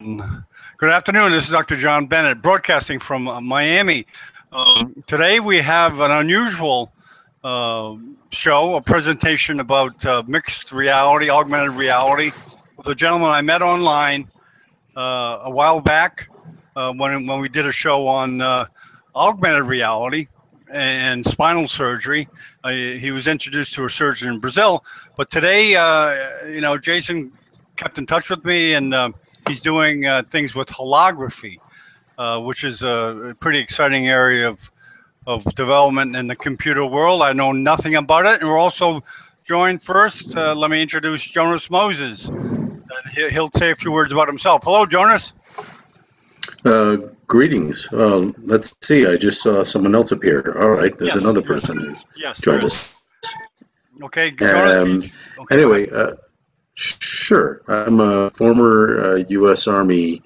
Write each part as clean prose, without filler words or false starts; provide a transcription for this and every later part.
Good afternoon. This is Dr. John Bennett, broadcasting from Miami. Today we have an unusual show, a presentation about mixed reality, augmented reality, with a gentleman I met online a while back when we did a show on augmented reality and spinal surgery. He was introduced to a surgeon in Brazil, but today, Jason kept in touch with me, and he's doing things with holography, which is a pretty exciting area of development in the computer world. I know nothing about it. And we're also joined first. Let me introduce Jonas Moses. He'll say a few words about himself. Hello, Jonas. Greetings. Let's see. I just saw someone else appear. All right. There's another person who's joined us. Okay. Jonas, okay, anyway, sure. I'm a former U.S. Army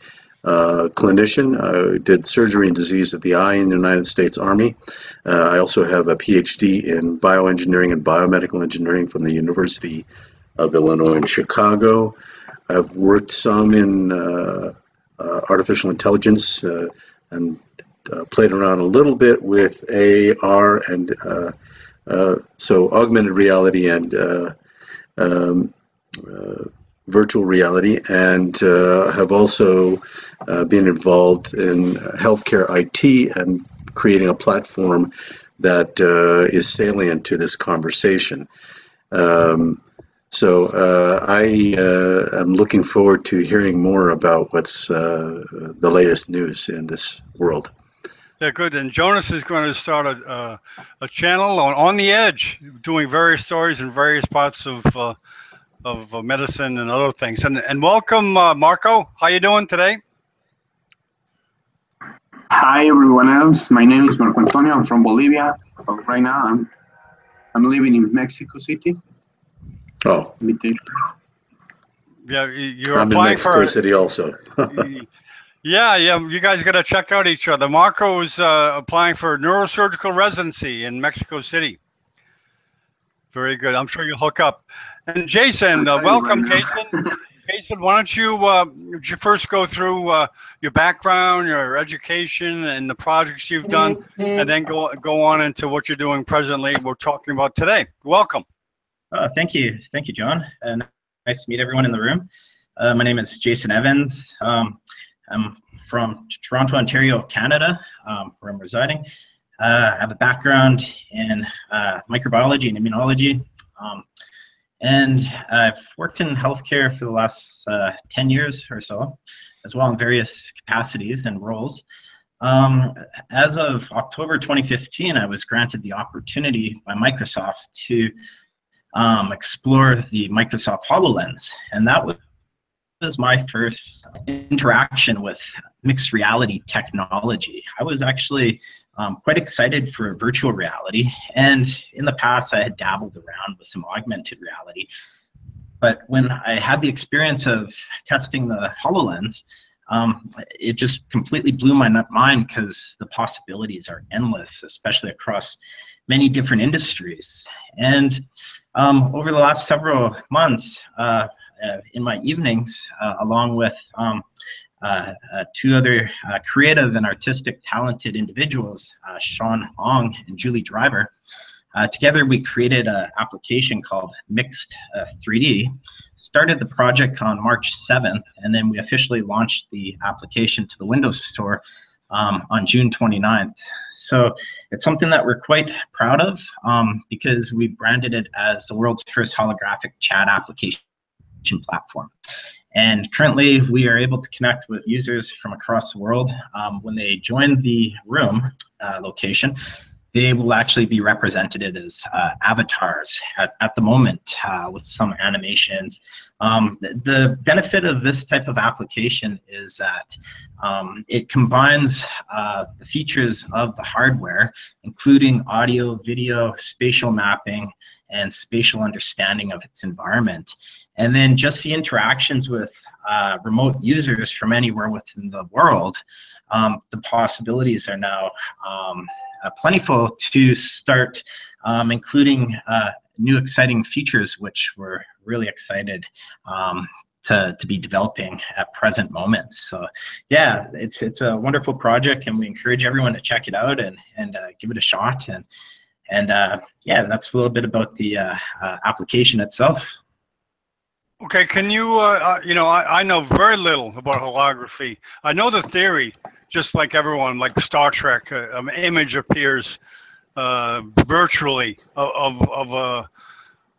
clinician. I did surgery and disease of the eye in the United States Army. I also have a PhD in bioengineering and biomedical engineering from the University of Illinois in Chicago. I've worked some in artificial intelligence and played around a little bit with AR and so augmented reality and virtual reality, and have also been involved in healthcare IT and creating a platform that is salient to this conversation. So I am looking forward to hearing more about what's the latest news in this world. Yeah, good. And Jonas is going to start a channel on the Edge, doing various stories in various parts of medicine and other things. And welcome, Marco. How you doing today? Hi, everyone else. My name is Marco Antonio. I'm from Bolivia. But right now, I'm living in Mexico City. Oh. Yeah, you're I'm in Mexico City also. Yeah. You guys got to check out each other. Marco is applying for neurosurgical residency in Mexico City. Very good. I'm sure you'll hook up. And Jason, welcome, Jason. Jason, why don't you first go through your background, your education, and the projects you've done, and then go on into what you're doing presently. We're talking about today. Welcome. Thank you, John. Nice to meet everyone in the room. My name is Jason Evans. I'm from Toronto, Ontario, Canada, where I'm residing. I have a background in microbiology and immunology. And I've worked in healthcare for the last 10 years or so, as well in various capacities and roles. As of October 2015, I was granted the opportunity by Microsoft to explore the Microsoft HoloLens. And that was my first interaction with mixed reality technology. I was actually quite excited for virtual reality, and in the past I had dabbled around with some augmented reality, but when I had the experience of testing the HoloLens, it just completely blew my mind, because the possibilities are endless, especially across many different industries. And over the last several months, in my evenings, along with two other creative and artistic talented individuals, Sean Ong and Julie Driver. Together we created an application called Mixed 3D, started the project on March 7th, and then we officially launched the application to the Windows Store on June 29th. So it's something that we're quite proud of, because we branded it as the world's first holographic chat application platform. And currently we are able to connect with users from across the world. When they join the room location, they will actually be represented as avatars at the moment, with some animations. The benefit of this type of application is that it combines the features of the hardware, including audio, video, spatial mapping, and spatial understanding of its environment. And then just the interactions with remote users from anywhere within the world. The possibilities are now plentiful to start including new exciting features, which we're really excited to be developing at present moments. So yeah, it's a wonderful project, and we encourage everyone to check it out and give it a shot. And yeah, that's a little bit about the application itself. Okay, can you, you know, I know very little about holography. I know the theory, just like everyone, like Star Trek, an image appears virtually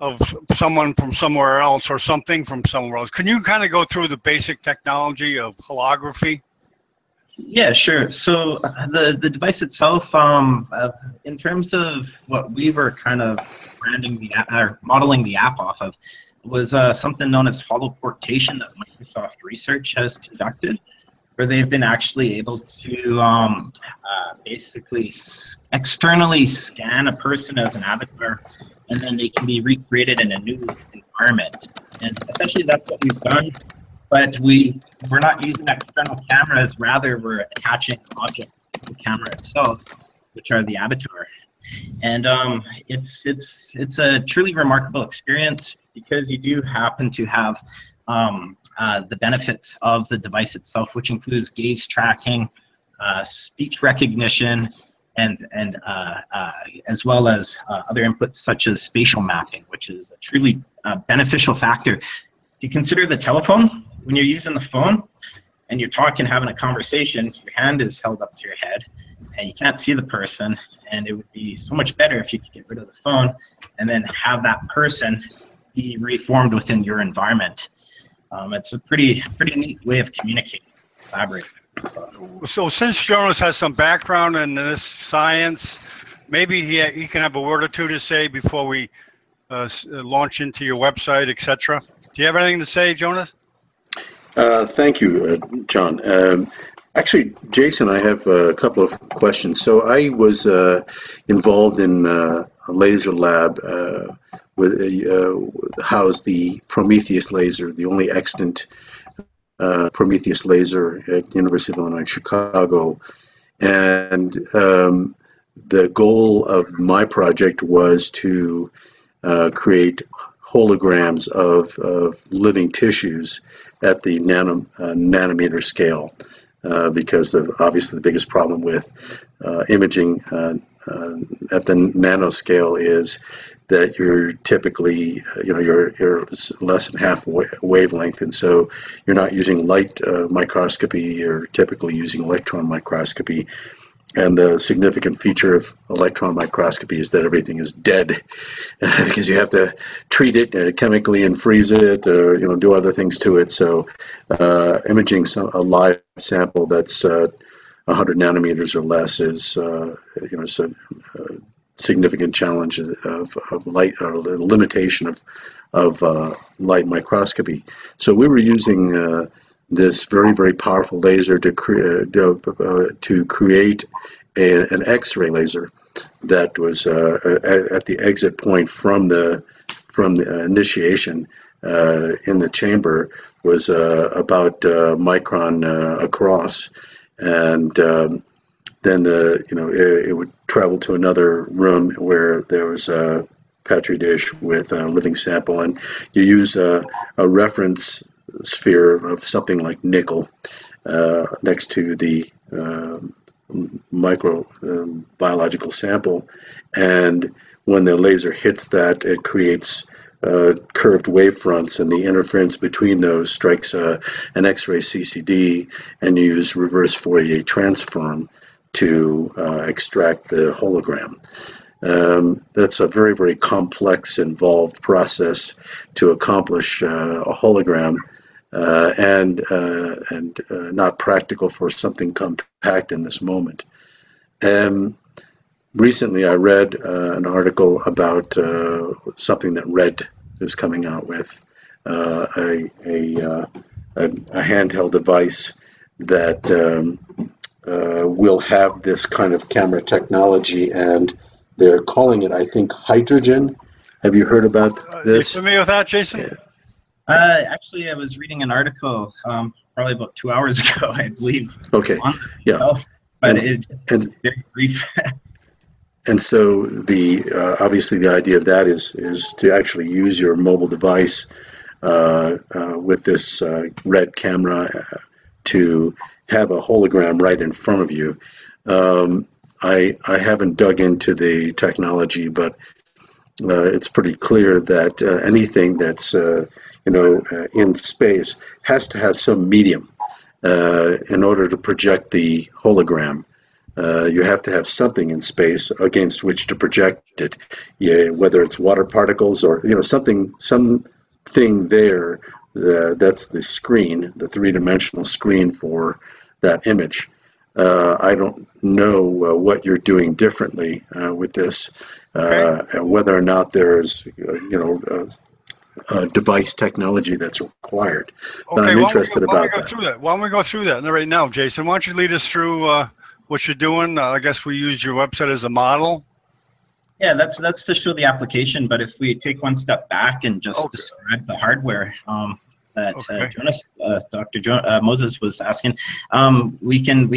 of someone from somewhere else or something from somewhere else. Can you kind of go through the basic technology of holography? Yeah, sure. So the device itself, in terms of what we were kind of branding the app, or modeling the app off of, was something known as holoportation that Microsoft Research has conducted, where they've been actually able to basically externally scan a person as an avatar, and then they can be recreated in a new environment. And essentially that's what we've done, but we're not using external cameras, rather we're attaching objects to the camera itself, which are the avatar. And it's a truly remarkable experience, because you do happen to have the benefits of the device itself, which includes gaze tracking, speech recognition, and as well as other inputs such as spatial mapping, which is a truly beneficial factor. If you consider the telephone, when you're using the phone and you're talking, having a conversation, your hand is held up to your head and you can't see the person, and it would be so much better if you could get rid of the phone and then have that person be reformed within your environment. It's a pretty neat way of communicating, collaborating. So since Jonas has some background in this science, maybe he can have a word or two to say before we launch into your website, etc. Do you have anything to say, Jonas? Thank you, John. Actually, Jason, I have a couple of questions. So I was involved in a laser lab with housed the Prometheus laser, the only extant Prometheus laser at University of Illinois Chicago. And the goal of my project was to create holograms of living tissues at the nanometer scale, because obviously the biggest problem with imaging at the nanoscale is that you're typically, you're less than half wavelength, and so you're not using light microscopy, you're typically using electron microscopy. And the significant feature of electron microscopy is that everything is dead, because you have to treat it chemically and freeze it, or do other things to it. So imaging a live sample that's 100 nanometers or less is a significant challenge of light, or the limitation of light microscopy. So we were using this very, very powerful laser to create an X-ray laser that was at the exit point from the initiation in the chamber was about a micron across, and then it would travel to another room where there was a Petri dish with a living sample, and you use a reference sphere of something like nickel next to the biological sample, and when the laser hits that, it creates curved wavefronts, and the interference between those strikes an X-ray CCD, and you use reverse Fourier transform to extract the hologram. That's a very, very complex, involved process to accomplish a hologram, and not practical for something compact in this moment. Recently, I read an article about something that RED is coming out with, a handheld device that will have this kind of camera technology, and they're calling it, I think, hydrogen. Have you heard about this? You familiar with that, Jason? Yeah. Actually, I was reading an article probably about 2 hours ago, I believe. Okay. Yeah. But it's very brief. And so obviously the idea of that is to actually use your mobile device with this red camera to have a hologram right in front of you. I haven't dug into the technology, but it's pretty clear that anything that's in space has to have some medium in order to project the hologram. You have to have something in space against which to project it, whether it's water particles or something there. That's the screen, the three-dimensional screen for that image. I don't know what you're doing differently with this, and whether or not there's device technology that's required. But I'm interested about that. Why don't we go through that right now, Jason? Why don't you lead us through what you're doing? I guess we use your website as a model. Yeah, that's to show the application. But if we take one step back and just describe the hardware that Dr. Moses was asking, we can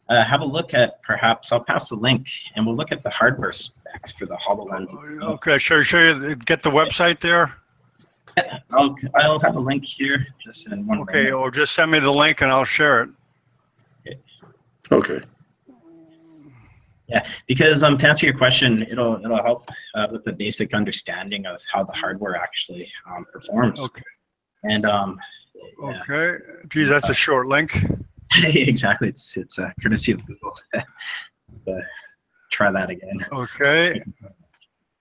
have a look at, perhaps I'll pass the link, and we'll look at the hardware specs for the HoloLens. Okay, sure. Get the website there. Yeah, I'll have a link here just in one moment. Or just send me the link and I'll share it. Okay. Yeah, because to answer your question, it'll help with the basic understanding of how the hardware actually performs. Okay. And okay. Geez, that's a short link. Exactly. It's courtesy of Google. Try that again. Okay.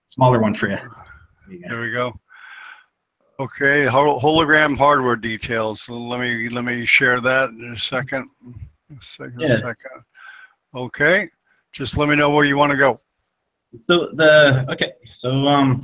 Smaller one for you. There we go. Okay, hologram hardware details. So let me share that in a second. A second. Okay, just let me know where you want to go. So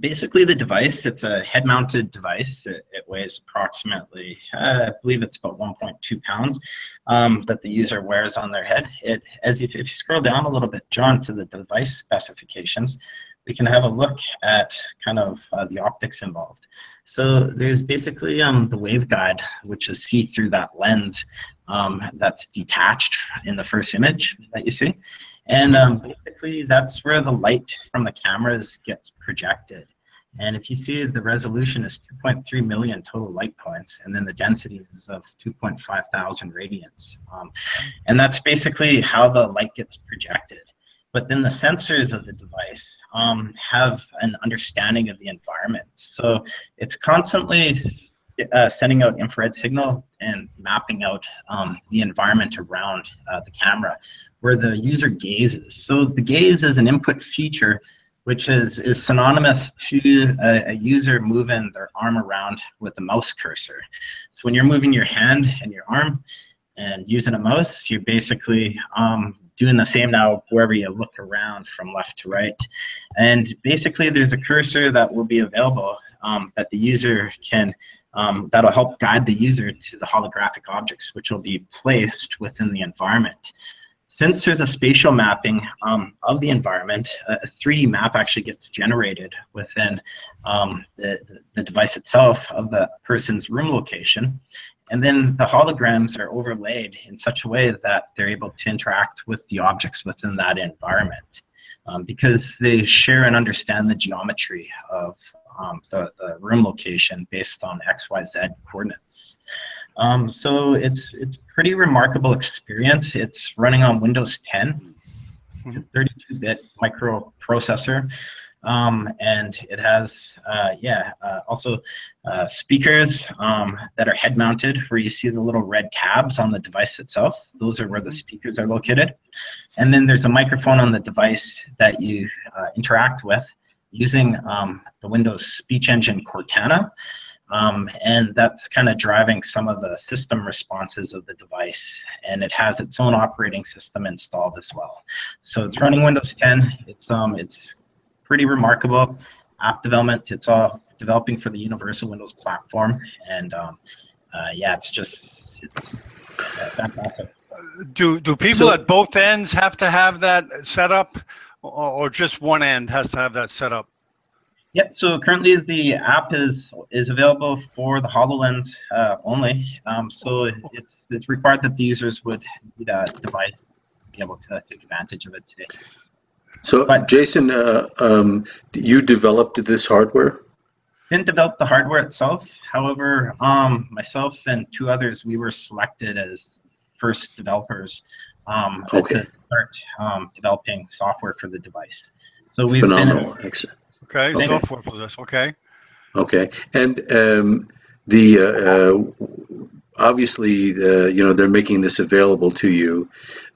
basically the device, it's a head-mounted device. It weighs approximately, I believe it's about 1.2 pounds that the user wears on their head. If you scroll down a little bit, John, to the device specifications, we can have a look at kind of the optics involved. So there's basically the waveguide, which is see through that lens that's detached in the first image that you see. And basically that's where the light from the cameras gets projected. And if you see, the resolution is 2.3 million total light points, and then the density is of 2.5 thousand radians. And that's basically how the light gets projected. But then the sensors of the device have an understanding of the environment. So it's constantly sending out infrared signal and mapping out the environment around the camera where the user gazes. So the gaze is an input feature which is synonymous to a user moving their arm around with the mouse cursor. So when you're moving your hand and your arm and using a mouse, you're basically doing the same now wherever you look around from left to right. And basically there's a cursor that will be available that the user can, that'll help guide the user to the holographic objects, which will be placed within the environment. Since there's a spatial mapping of the environment, a 3D map actually gets generated within the device itself of the person's room location. And then the holograms are overlaid in such a way that they're able to interact with the objects within that environment because they share and understand the geometry of the room location based on XYZ coordinates. So it's pretty remarkable experience. It's running on Windows 10. It's a 32-bit microprocessor. And it has, also speakers that are head mounted where you see the little red tabs on the device itself. Those are where the speakers are located. And then there's a microphone on the device that you interact with using the Windows speech engine Cortana. And that's kind of driving some of the system responses of the device, and it has its own operating system installed as well. So it's running Windows 10. It's pretty remarkable app development. It's all developing for the Universal Windows platform, and yeah, it's fantastic. Do people at both ends have to have that set up, or just one end has to have that set up? Yep, so currently the app is available for the HoloLens only. So it's required that the users would need a device to be able to take advantage of it today. So, Jason, you developed this hardware? Didn't develop the hardware itself. However, myself and 2 others, we were selected as first developers Okay. to start developing software for the device. So we've Phenomenal. been Excellent. Okay, Okay. software for this. Okay. Okay. And the obviously, you know, they're making this available to you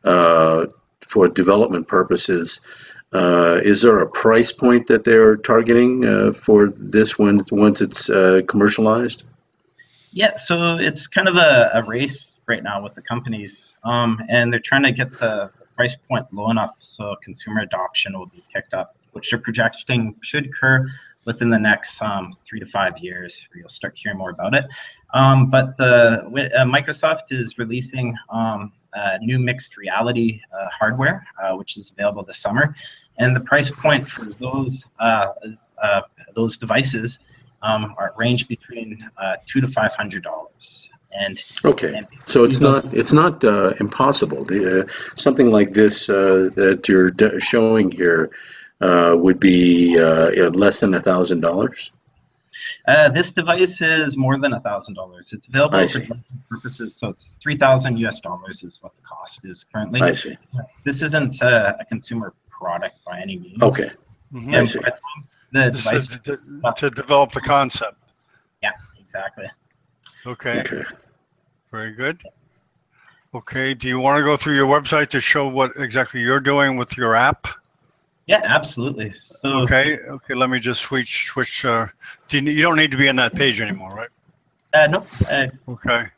for development purposes. Is there a price point that they're targeting for this once it's commercialized? Yeah, so it's kind of a race right now with the companies, and they're trying to get the price point low enough so consumer adoption will be picked up, which they're projecting should occur within the next 3 to 5 years. Where you'll start hearing more about it. But Microsoft is releasing new mixed reality hardware, which is available this summer, and the price point for those devices range between $200 to $500. Okay, And so it's not impossible. Something like this that you're showing here would be less than $1,000. This device is more than $1,000. It's available I for see. development purposes, so it's $3,000 US is what the cost is currently. I see. This isn't a consumer product by any means. Okay, Mhm. I see. By the time the This device, is to develop the concept. yeah, exactly. Okay. Okay. Very good. Okay. Do you want to go through your website to show what exactly you're doing with your app? Yeah, absolutely. So Okay. Okay. Let me just switch. You don't need to be on that page anymore, right? no. Okay.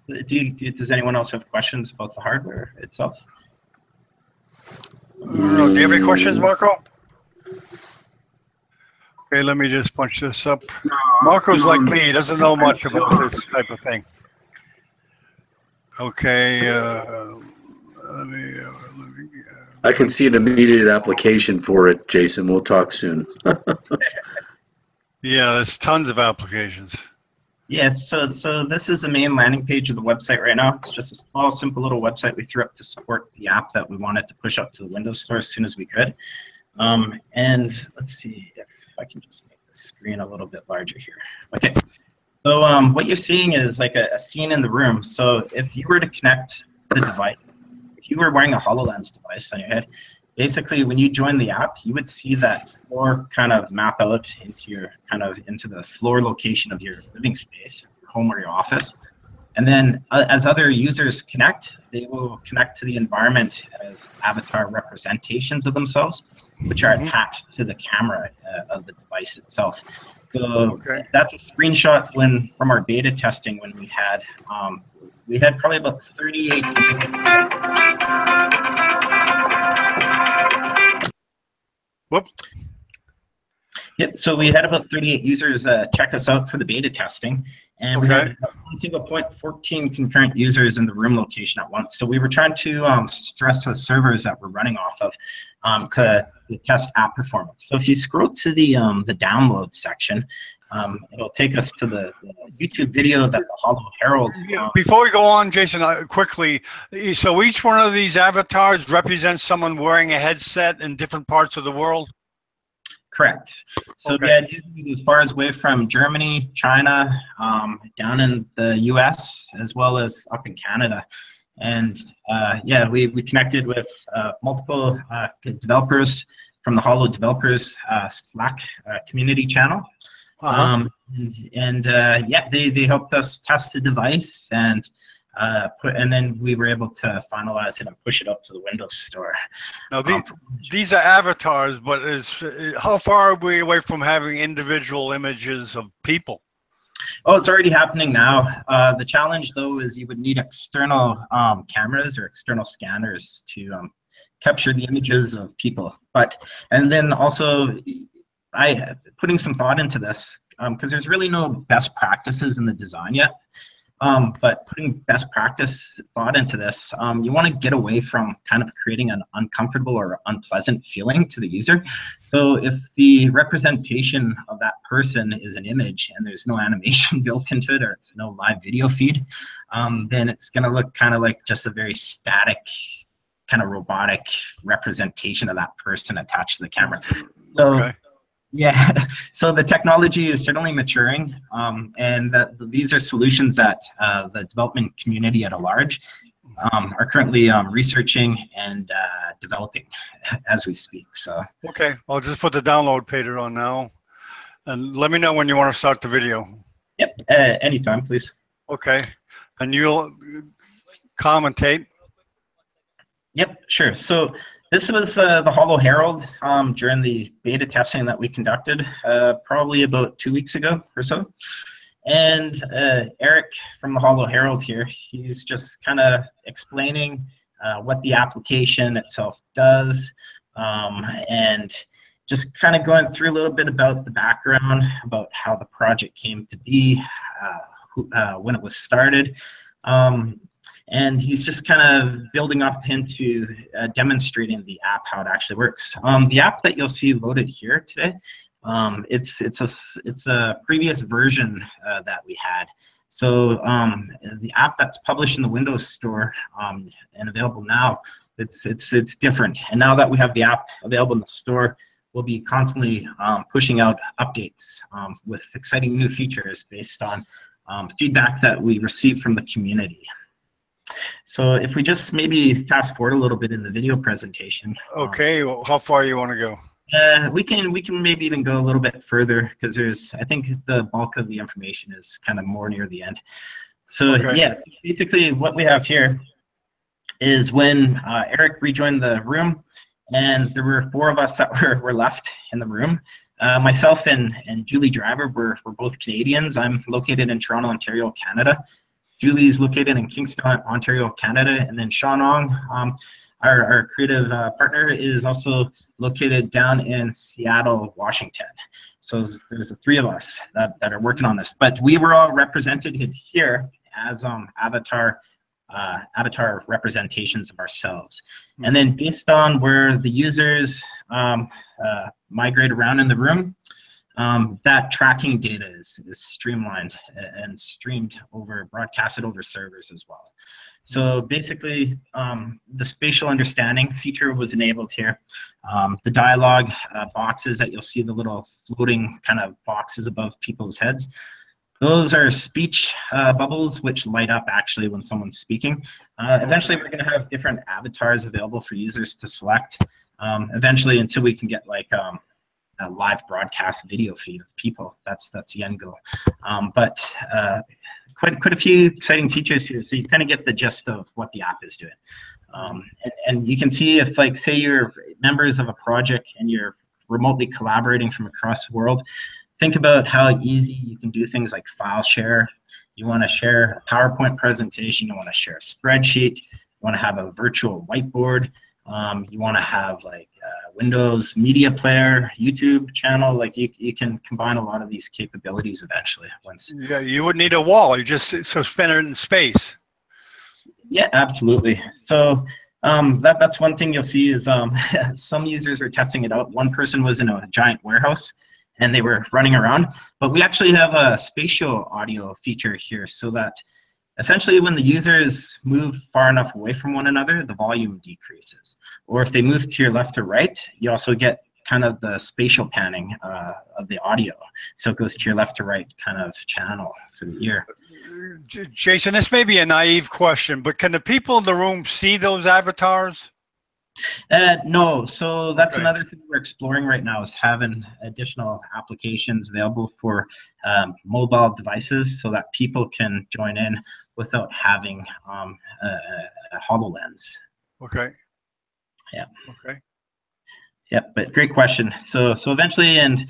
Does anyone else have questions about the hardware itself? I don't know. Do you have any questions, Marco? Okay. Let me just punch this up. Marco's like me. He doesn't know much about this type of thing. Okay. Let me. I can see an immediate application for it, Jason. We'll talk soon. Yeah, there's tons of applications. Yes, so this is the main landing page of the website right now. It's just a small, simple little website we threw up to support the app that we wanted to push up to the Windows Store as soon as we could. And let's see if I can just make the screen a little bit larger here. Okay, so what you're seeing is like a scene in the room. So if you were to connect the device, if you were wearing a HoloLens device on your head, basically when you join the app, you would see that floor kind of map out into the floor location of your living space, your home or your office. And then as other users connect, they will connect to the environment as avatar representations of themselves, which are attached to the camera of the device itself. So that's a screenshot from our beta testing when we had probably about 38. Whoop. Yep, so we had about 38 users check us out for the beta testing, and we had one single point, 14 concurrent users in the room location at once. So we were trying to stress the servers that we're running off of to test app performance. So if you scroll to the download section, it'll take us to the YouTube video that the Holo Herald. Before we go on, Jason, quickly, so each one of these avatars represents someone wearing a headset in different parts of the world? Correct. So we had users as far away from Germany, China, down in the US, as well as up in Canada. And yeah, we connected with multiple developers from the Holo Developers Slack community channel. Yeah, they helped us test the device and then we were able to finalize it and push it up to the Windows Store. Now these are avatars, but how far are we away from having individual images of people? Oh, it's already happening now. The challenge though is you would need external cameras or external scanners to capture the images of people. And then also putting some thought into this because there's really no best practices in the design yet. But putting best practice thought into this, you want to get away from kind of creating an uncomfortable or unpleasant feeling to the user. So if the representation of that person is an image and there's no animation built into it or it's no live video feed, then it's going to look kind of like just a very static, kind of robotic representation of that person attached to the camera. So Yeah, so the technology is certainly maturing, and these are solutions that the development community at a large are currently researching and developing as we speak. So Okay, I'll just put the download pager on now, and let me know when you want to start the video. yep, anytime, please. Okay, and you'll commentate. Yep, sure. So this was the Hollow Herald during the beta testing that we conducted probably about 2 weeks ago or so. And Eric from the Hollow Herald here, he's just kind of explaining what the application itself does, and just kind of going through a little bit about the background, about how the project came to be, when it was started. And he's just kind of building up into demonstrating the app, how it actually works. The app that you'll see loaded here today, it's a previous version that we had. So the app that's published in the Windows Store and available now, it's different. And now that we have the app available in the store, we'll be constantly pushing out updates with exciting new features based on feedback that we receive from the community. So if we just maybe fast forward a little bit in the video presentation. Okay, well, how far you want to go? We can maybe even go a little bit further, because I think the bulk of the information is kind of more near the end. So Okay. yes, basically what we have here is when Eric rejoined the room, and there were 4 of us that were left in the room. Myself and Julie Driver were both Canadians. I'm located in Toronto, Ontario, Canada. Julie's located in Kingston, Ontario, Canada, and then Sean Ong, our creative partner, is also located down in Seattle, Washington. So there's the 3 of us that are working on this, but we were all represented here as avatar representations of ourselves. And then based on where the users migrate around in the room, that tracking data is streamlined and streamed over, broadcasted over servers as well. So basically, the spatial understanding feature was enabled here. The dialogue boxes that you'll see, the little floating kind of boxes above people's heads, those are speech bubbles which light up actually when someone's speaking. Eventually, we're going to have different avatars available for users to select. Eventually, until we can get like a live broadcast video feed of people. That's the end goal. But quite a few exciting features here, so you kind of get the gist of what the app is doing. And you can see if, like, say you're members of a project and you're remotely collaborating from across the world, think about how easy you can do things like file share. You want to share a PowerPoint presentation, you want to share a spreadsheet, you want to have a virtual whiteboard, you want to have like Windows media player, YouTube channel. Like you can combine a lot of these capabilities eventually. Once. Yeah, you wouldn't need a wall. You just suspend it in space. Yeah, absolutely. So that's one thing you'll see is some users are testing it out. One person was in a giant warehouse and they were running around, but we actually have a spatial audio feature here, so that essentially when the users move far enough away from one another, the volume decreases. Or if they move to your left or right, you also get kind of the spatial panning of the audio. So it goes to your left to right kind of channel for the ear. Jason, this may be a naive question, but can the people in the room see those avatars? No, so that's Okay. another thing we're exploring right now, is having additional applications available for mobile devices so that people can join in without having a HoloLens. Okay. Yeah. Okay. Yeah, but great question. So eventually, and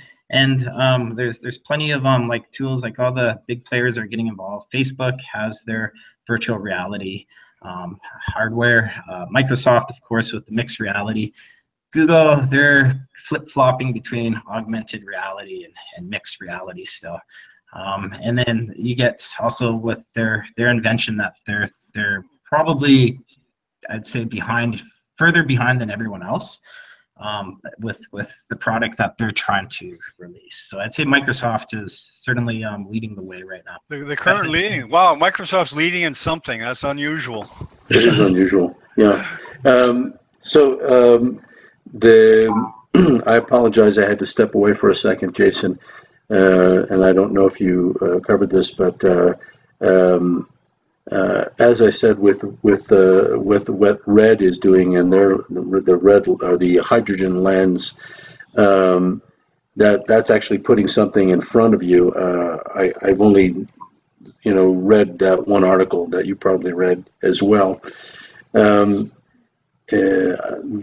there's plenty of like tools, like all the big players are getting involved. Facebook has their virtual reality hardware. Microsoft, of course, with the mixed reality. Google, they're flip-flopping between augmented reality and mixed reality still. And then you get also with their invention that they're probably, I'd say, further behind than everyone else with the product that they're trying to release. So I'd say Microsoft is certainly leading the way right now. They're currently leading. Wow, Microsoft's leading in something. That's unusual. It is unusual. Yeah. I apologize. I had to step away for a second, Jason, and I don't know if you covered this, but as I said, with what Red is doing and the red or the hydrogen lens, that's actually putting something in front of you. I've only read that one article that you probably read as well. Um,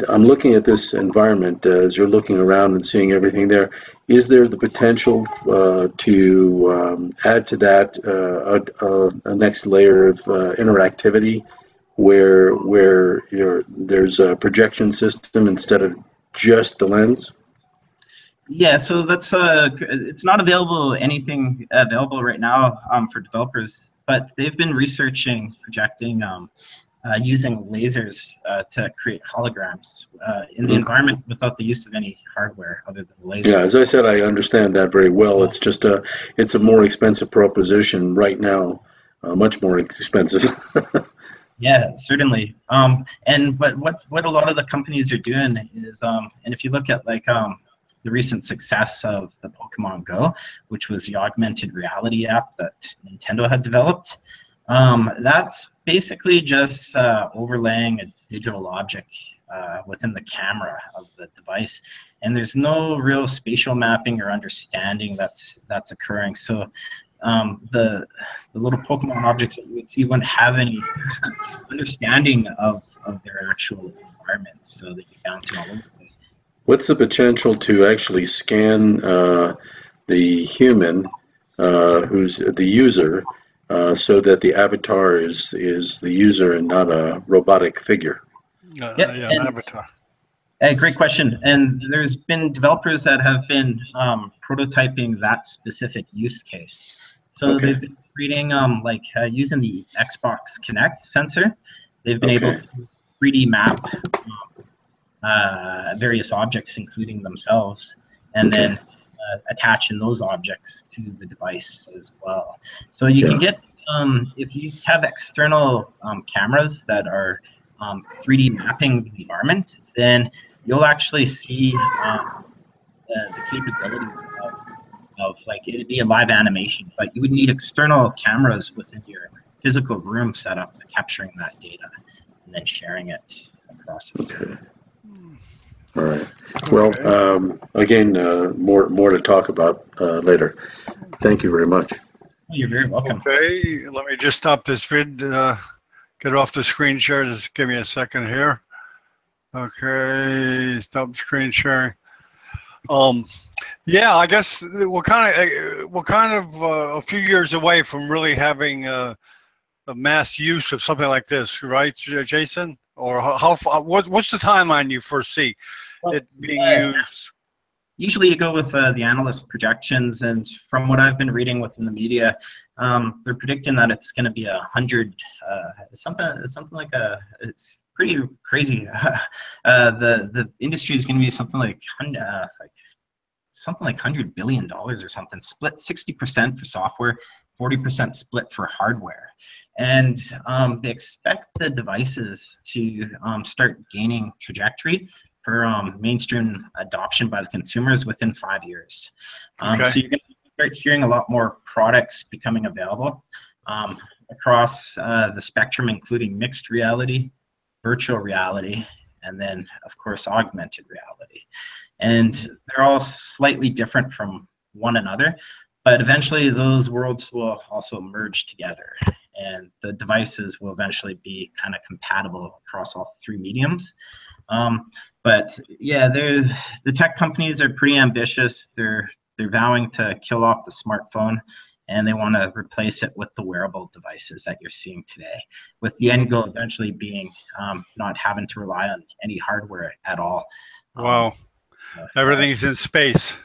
I'm looking at this environment as you're looking around and seeing everything there. Is there the potential to add to that a next layer of interactivity, where there's a projection system instead of just the lens? Yeah, so that's it's not anything available right now for developers, but they've been researching projecting using lasers to create holograms in the environment without the use of any hardware other than lasers. Yeah, as I said, I understand that very well. It's just it's a more expensive proposition right now, much more expensive. Yeah, certainly. And what a lot of the companies are doing is, and if you look at like the recent success of the Pokemon Go, which was the augmented reality app that Nintendo had developed, that's basically just overlaying a digital object within the camera of the device, and there's no real spatial mapping or understanding that's occurring. So the little Pokemon objects that you would see wouldn't have any understanding of their actual environment, so that you're bouncing all over the place. What's the potential to actually scan the human, who's the user, so that the avatar is the user and not a robotic figure? Yeah, an avatar. Great question. And there's been developers that have been prototyping that specific use case. So they've been creating using the Xbox Kinect sensor. They've been able to 3D map various objects, including themselves, and then attaching those objects to the device as well. So you can get, if you have external cameras that are 3D mapping the environment, then you'll actually see the capabilities of like, it'd be a live animation, but you would need external cameras within your physical room setup capturing that data and then sharing it across the Okay. All right. Well, again, more to talk about later. Thank you very much. You're very welcome. Okay, let me just stop this vid. Get off the screen share. Just give me a second here. Okay, stop screen sharing. Yeah, I guess we're kind of a few years away from really having a mass use of something like this, right, Jason? Or how far? What's the timeline you foresee it being used? Usually, you go with the analyst projections, and from what I've been reading within the media, they're predicting that it's going to be 100, something like it's pretty crazy. The industry is going to be something like $100 billion or something, split 60% for software, 40% split for hardware. And they expect the devices to start gaining trajectory for mainstream adoption by the consumers within 5 years. So you're going to start hearing a lot more products becoming available across the spectrum, including mixed reality, virtual reality, and then, of course, augmented reality. And they're all slightly different from one another, but eventually those worlds will also merge together, and the devices will eventually be kind of compatible across all three mediums. But yeah, the tech companies are pretty ambitious. They're vowing to kill off the smartphone, and they want to replace it with the wearable devices that you're seeing today, with the end goal eventually being not having to rely on any hardware at all. Wow. Everything's in space.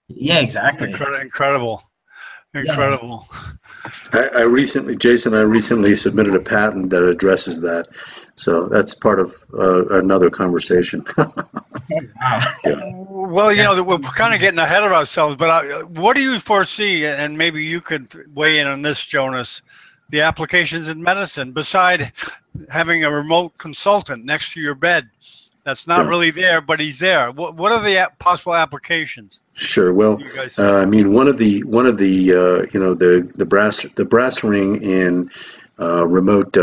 Yeah, exactly. Incredible. Incredible. Yeah. I recently submitted a patent that addresses that, so that's part of another conversation. Wow. Yeah. Well, you know, we're kind of getting ahead of ourselves, but what do you foresee, and maybe you could weigh in on this, Jonas, the applications in medicine, beside having a remote consultant next to your bed that's not Yeah. really there, but he's there. What are the possible applications? Sure. Well, You guys I mean, one of the you know, the brass ring in remote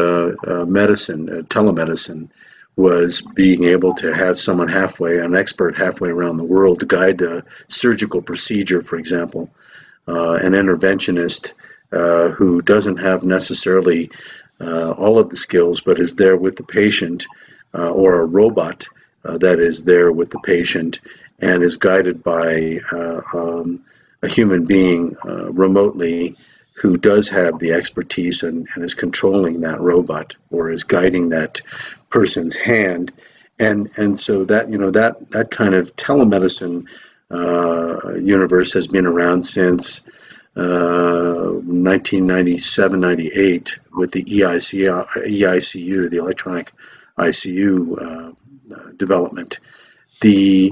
medicine, telemedicine, was being able to have someone halfway, an expert halfway around the world, to guide a surgical procedure, for example, an interventionist who doesn't have necessarily all of the skills, but is there with the patient, or a robot that is there with the patient and is guided by a human being remotely, who does have the expertise and is controlling that robot or is guiding that person's hand. And so that, you know, that kind of telemedicine universe has been around since 1997, 98 with the EICU, the electronic ICU development. The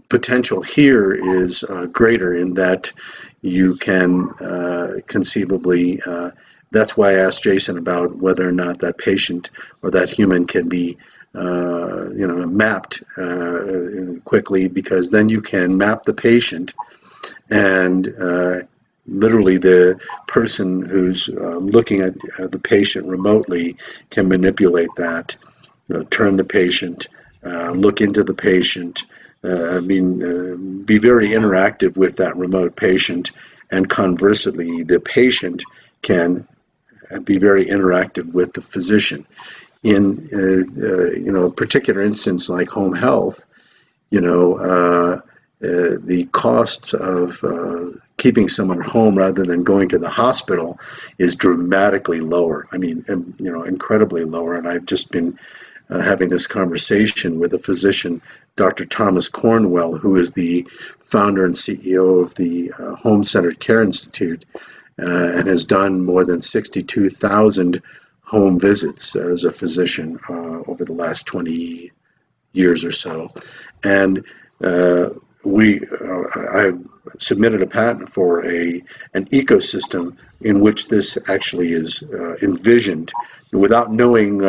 potential here is greater in that you can conceivably, that's why I asked Jason about whether or not that patient or that human can be you know, mapped quickly, because then you can map the patient, and literally the person who's looking at the patient remotely can manipulate that, turn the patient, look into the patient, be very interactive with that remote patient, and conversely, the patient can be very interactive with the physician. In you know, a particular instance like home health, you know, the costs of keeping someone at home rather than going to the hospital is dramatically lower. I mean, you know, incredibly lower. And I've just been having this conversation with a physician, Dr. Thomas Cornwell, who is the founder and CEO of the Home-Centered Care Institute, and has done more than 62,000 home visits as a physician over the last 20 years or so. And I submitted a patent for an ecosystem in which this actually is envisioned. Without knowing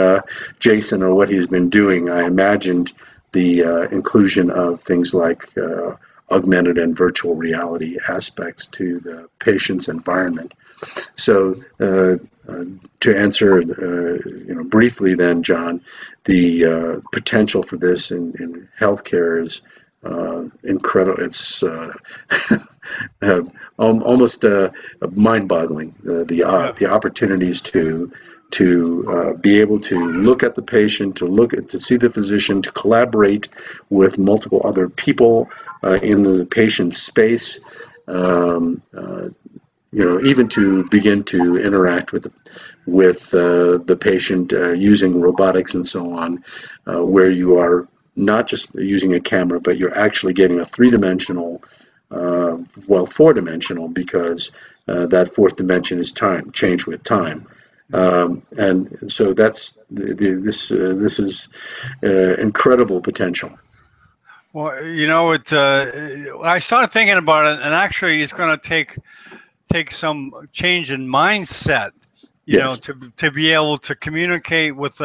Jason or what he's been doing, I imagined the inclusion of things like augmented and virtual reality aspects to the patient's environment. So to answer you know, briefly then, John, the potential for this in healthcare is incredible. It's almost mind-boggling, the opportunities to be able to look at the patient, to see the physician, to collaborate with multiple other people in the patient's space. You know, even to begin to interact with the patient using robotics and so on, where you are not just using a camera, but you're actually getting a three-dimensional, well, four-dimensional, because that fourth dimension is time, change with time. And so that's this is incredible potential. Well, you know, I started thinking about it, and actually, it's going to take some change in mindset, you know, to be able to communicate with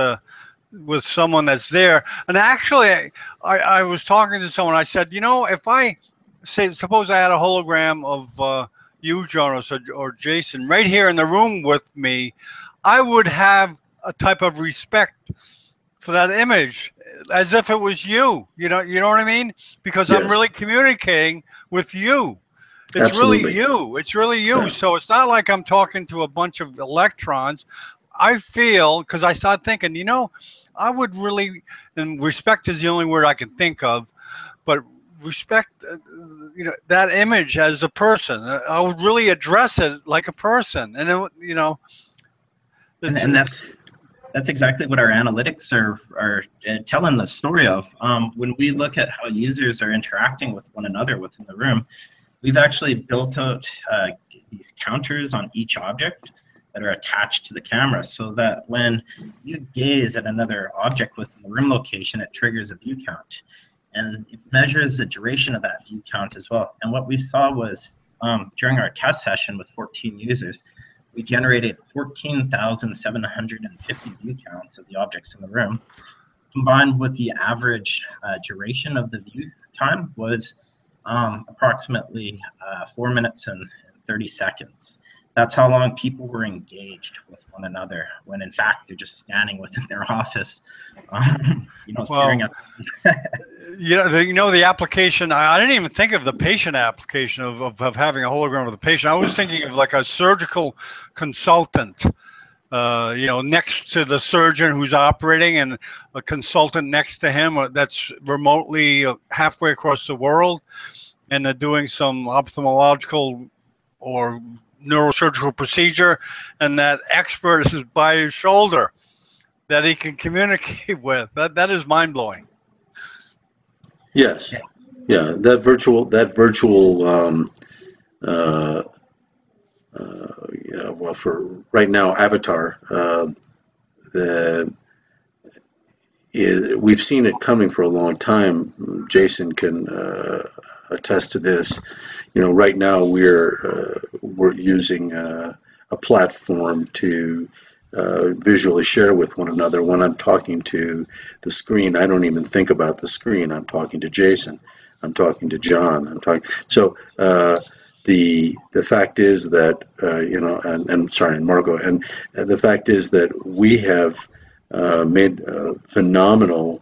someone that's there. And actually, I was talking to someone. I said, you know, if suppose I had a hologram of you, Jonas, or Jason, right here in the room with me, I would have a type of respect for that image, as if it was you. You know what I mean? Because I'm really communicating with you. It's Absolutely. really you. It's really you. Yeah. So it's not like I'm talking to a bunch of electrons. I feel, because I started thinking, you know, I would really, and respect is the only word I can think of, but respect, you know, that image as a person. I would really address it like a person, and it, you know, and that's exactly what our analytics are telling the story of. When we look at how users are interacting with one another within the room, we've actually built out these counters on each object that are attached to the camera, so that when you gaze at another object within the room location, it triggers a view count. And it measures the duration of that view count as well. And what we saw was during our test session with 14 users, we generated 14,750 view counts of the objects in the room. combined with the average duration of the view time was approximately 4 minutes and 30 seconds. That's how long people were engaged with one another, when in fact they're just standing within their office, staring at the application. I didn't even think of the patient application of having a hologram of the patient. I was thinking of like a surgical consultant, next to the surgeon who's operating, and a consultant next to him that's remotely halfway across the world, and they're doing some ophthalmological or neurosurgical procedure, and that expert is by his shoulder that he can communicate with. That is mind blowing. Yes, yeah, that virtual. Well, for right now, Avatar. We've seen it coming for a long time. Jason can attest to this. Right now we're using a platform to visually share with one another. When I'm talking to the screen, I don't even think about the screen. I'm talking to Jason. I'm talking to John. I'm talking. So the fact is that and sorry, and Margot, and the fact is that we have made a phenomenal,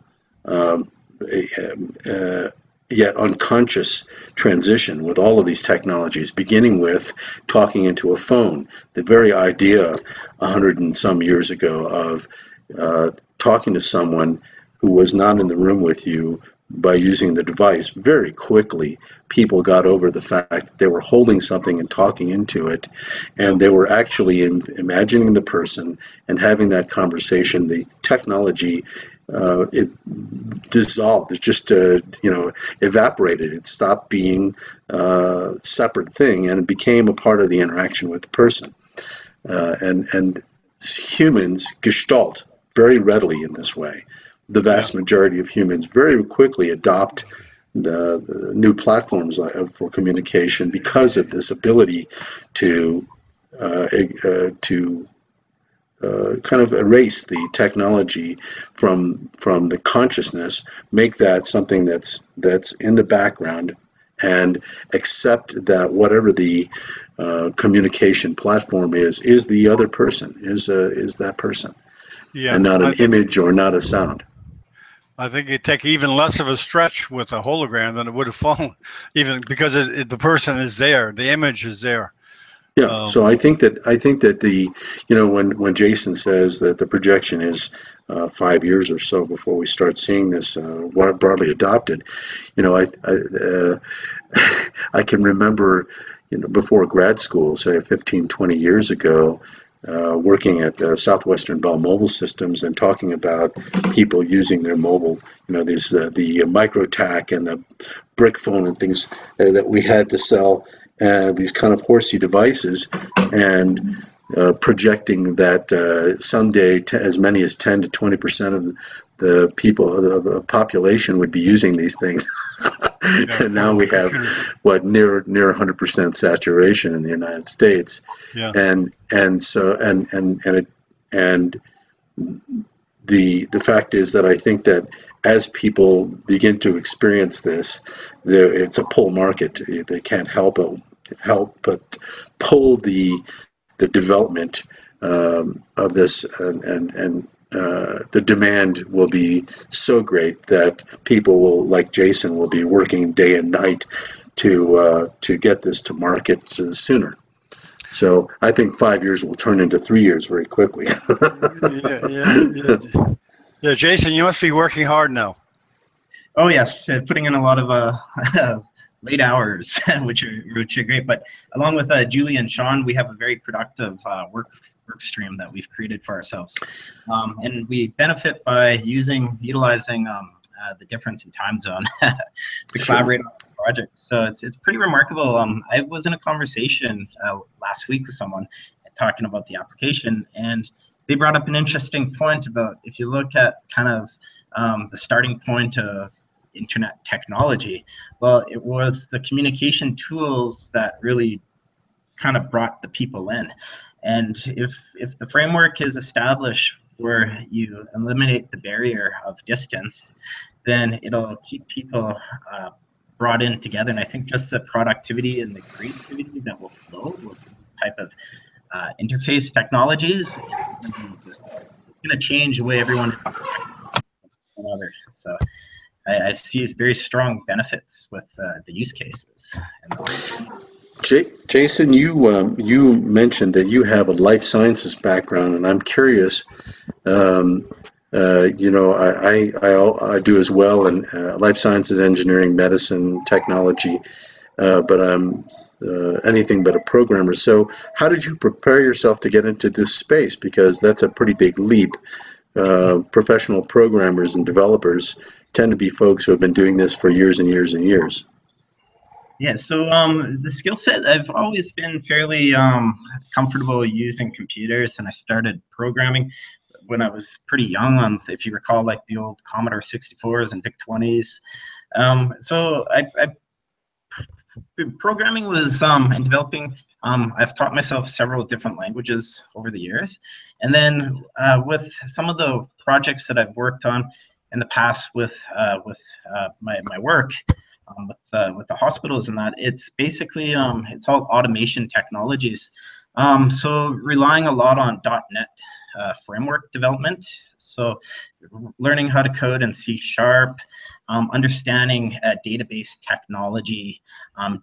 yet unconscious transition with all of these technologies, beginning with talking into a phone. The very idea 100 and some years ago of talking to someone who was not in the room with you by using the device, very quickly people got over the fact that they were holding something and talking into it, and they were actually imagining the person and having that conversation. The technology, it dissolved. It just evaporated. It stopped being a separate thing, and it became a part of the interaction with the person. And humans gestalt very readily in this way. The vast majority of humans very quickly adopt the new platforms for communication because of this ability to kind of erase the technology from the consciousness, make that something that's in the background, and accept that whatever the communication platform is the other person, is that person, and not an image or not a sound. I think it'd take even less of a stretch with a hologram than it would a phone, even because the person is there, the image is there. Yeah, so I think that the when Jason says that the projection is 5 years or so before we start seeing this broadly adopted, I can remember before grad school, say 15, 20 years ago, working at Southwestern Bell Mobile Systems and talking about people using their mobile, these the microtac and the brick phone and things that we had to sell, these kind of horsey devices, and projecting that someday as many as 10 to 20% of the people, the population, would be using these things. And now we have near 100% saturation in the United States. Yeah. And the fact is that I think that as people begin to experience this, it's a pull market. They can't help but pull the development of this, and the demand will be so great that people will, like Jason, will be working day and night to get this to market sooner. So I think 5 years will turn into 3 years very quickly. Yeah, Jason, you must be working hard now. Oh yes, putting in a lot of late hours, which are great. But along with Julie and Sean, we have a very productive work stream that we've created for ourselves, and we benefit by utilizing the difference in time zone to collaborate on projects. So it's pretty remarkable. I was in a conversation last week with someone talking about the application, and they brought up an interesting point about, if you look at kind of the starting point of internet technology, well, it was the communication tools that really kind of brought the people in. And if the framework is established where you eliminate the barrier of distance, then it'll keep people brought in together. And I think just the productivity and the creativity that will flow with this type of interface technologies, it's going to change the way everyone interacts with one another. So I see very strong benefits with the use cases. Jason, you mentioned that you have a life sciences background, and I'm curious. You know, I do as well in life sciences, engineering, medicine, technology, but I'm anything but a programmer. So, how did you prepare yourself to get into this space? Because that's a pretty big leap. Professional programmers and developers tend to be folks who have been doing this for years and years and years. Yeah, so the skill set, I've always been fairly comfortable using computers, and I started programming when I was pretty young on, if you recall, like the old Commodore 64s and VIC-20s. So programming was and developing. I've taught myself several different languages over the years, and then with some of the projects that I've worked on in the past with my work with the hospitals and that, it's basically it's all automation technologies. So relying a lot on .NET framework development. So learning how to code in C#, understanding database technology,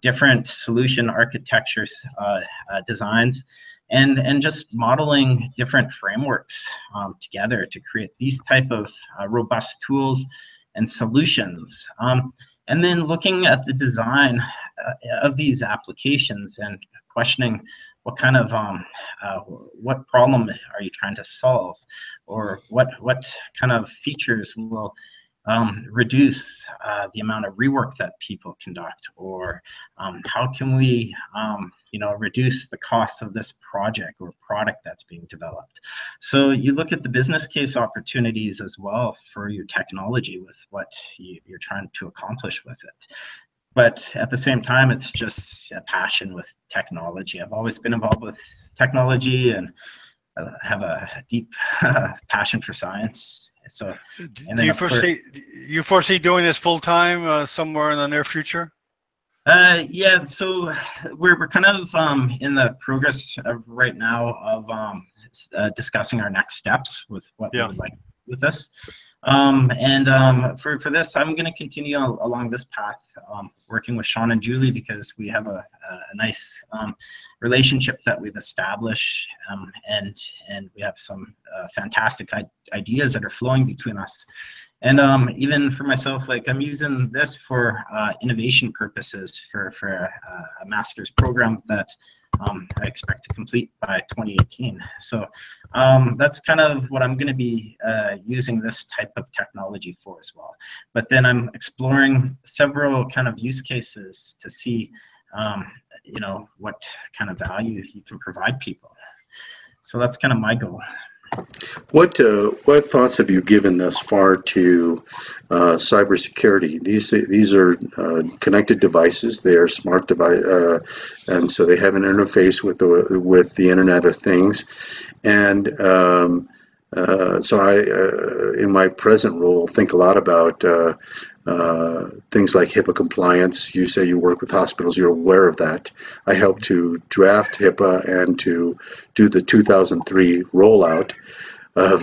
different solution architectures, designs, and just modeling different frameworks together to create these type of robust tools and solutions. And then looking at the design of these applications and questioning what kind of what problem are you trying to solve, or what kind of features will reduce the amount of rework that people conduct, or how can we reduce the cost of this project or product that's being developed. So you look at the business case opportunities as well for your technology with what you're trying to accomplish with it. But at the same time, it's just a passion with technology. I've always been involved with technology and have a deep passion for science. So, do you foresee doing this full time somewhere in the near future? Yeah, so we're kind of in the progress of right now of discussing our next steps with what we would like with this. For this, I'm going to continue along this path, working with Sean and Julie, because we have a nice relationship that we've established, and we have some fantastic ideas that are flowing between us. And even for myself, like I'm using this for innovation purposes for a master's program that I expect to complete by 2018. So that's kind of what I'm going to be using this type of technology for as well. But then I'm exploring several kind of use cases to see, what kind of value you can provide people. So that's kind of my goal. What thoughts have you given thus far to cybersecurity? These are connected devices. They are smart device, and so they have an interface with the Internet of Things. And so I, in my present role, think a lot about things like HIPAA compliance. You say you work with hospitals. You're aware of that. I helped to draft HIPAA and to do the 2003 rollout of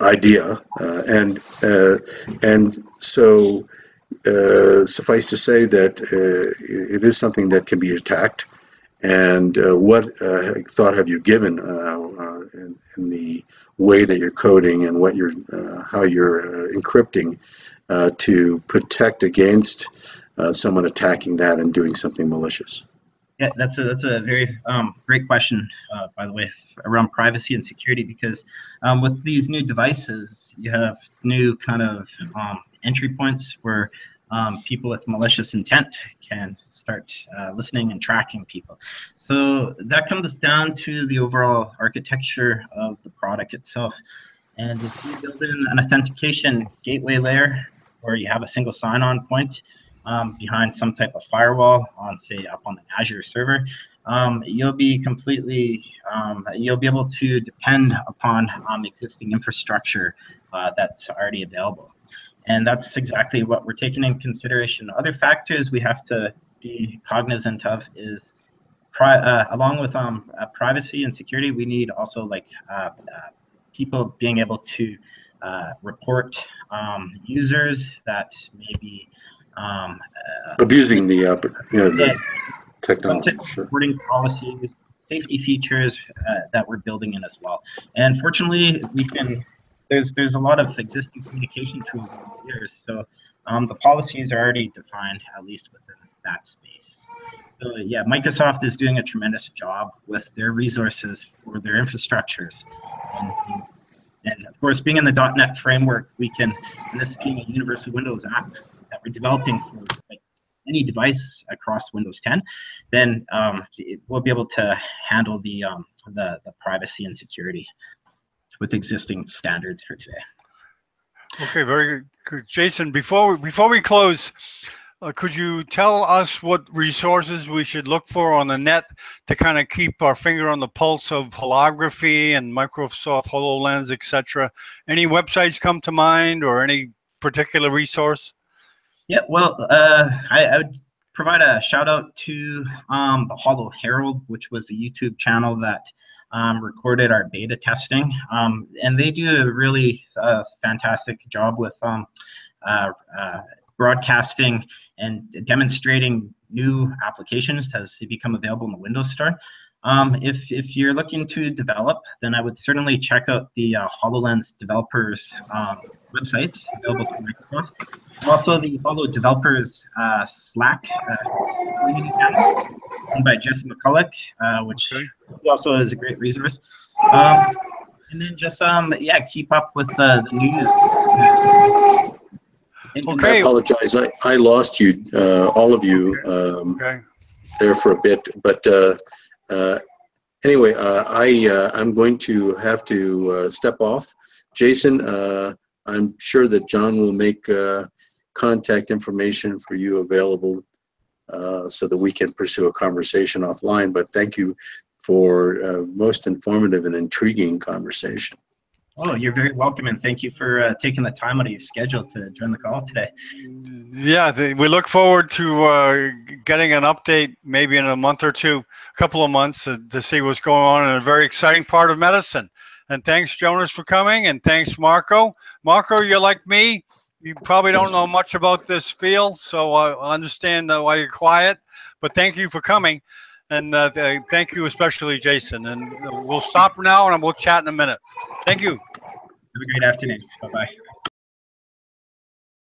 idea, and so suffice to say that it is something that can be attacked. And what thought have you given in the way that you're coding and what how you're encrypting to protect against someone attacking that and doing something malicious? Yeah, that's a very great question, by the way, around privacy and security, because with these new devices, you have new kind of entry points where people with malicious intent can start listening and tracking people. So that comes down to the overall architecture of the product itself. And if you build in an authentication gateway layer, or you have a single sign-on point, behind some type of firewall on, say, up on the Azure server, you'll be you'll be able to depend upon existing infrastructure that's already available. And that's exactly what we're taking in consideration. Other factors we have to be cognizant of is, along with privacy and security, we need also like people being able to report users that may be abusing the technology. Sure. Reporting policies, safety features that we're building in as well. And fortunately, there's a lot of existing communication tools over the years, so the policies are already defined, at least within that space. So yeah, Microsoft is doing a tremendous job with their resources for their infrastructures. And of course, being in the .NET framework, we can, and this being a Universal Windows app that we're developing for like any device across Windows 10, then we'll be able to handle the privacy and security with existing standards for today. Okay, very good. Jason, before we close, could you tell us what resources we should look for on the net to kind of keep our finger on the pulse of holography and Microsoft HoloLens, etc.? Any websites come to mind, or any particular resource? Yeah, well, I would provide a shout out to the Holo Herald, which was a YouTube channel that recorded our beta testing, and they do a really fantastic job with broadcasting and demonstrating new applications as they become available in the Windows Store. If you're looking to develop, then I would certainly check out the HoloLens developers websites available through Microsoft. Also, the Holo developers Slack community channel run by Jesse McCulloch, which also is a great resource. And then just yeah, keep up with the news. Okay. I apologize. I lost you, all of you, there for a bit. But anyway, I'm going to have to step off. Jason, I'm sure that John will make contact information for you available so that we can pursue a conversation offline. But thank you for most informative and intriguing conversation. Oh, you're very welcome, and thank you for taking the time out of your schedule to join the call today. Yeah, we look forward to getting an update maybe in a month or two, a couple of months, to see what's going on in a very exciting part of medicine. And thanks, Jonas, for coming, and thanks, Marco. Marco, you're like me. You probably don't know much about this field, so I understand why you're quiet. But thank you for coming, and thank you especially, Jason. And we'll stop now, and we'll chat in a minute. Thank you. Have a great afternoon. Bye-bye.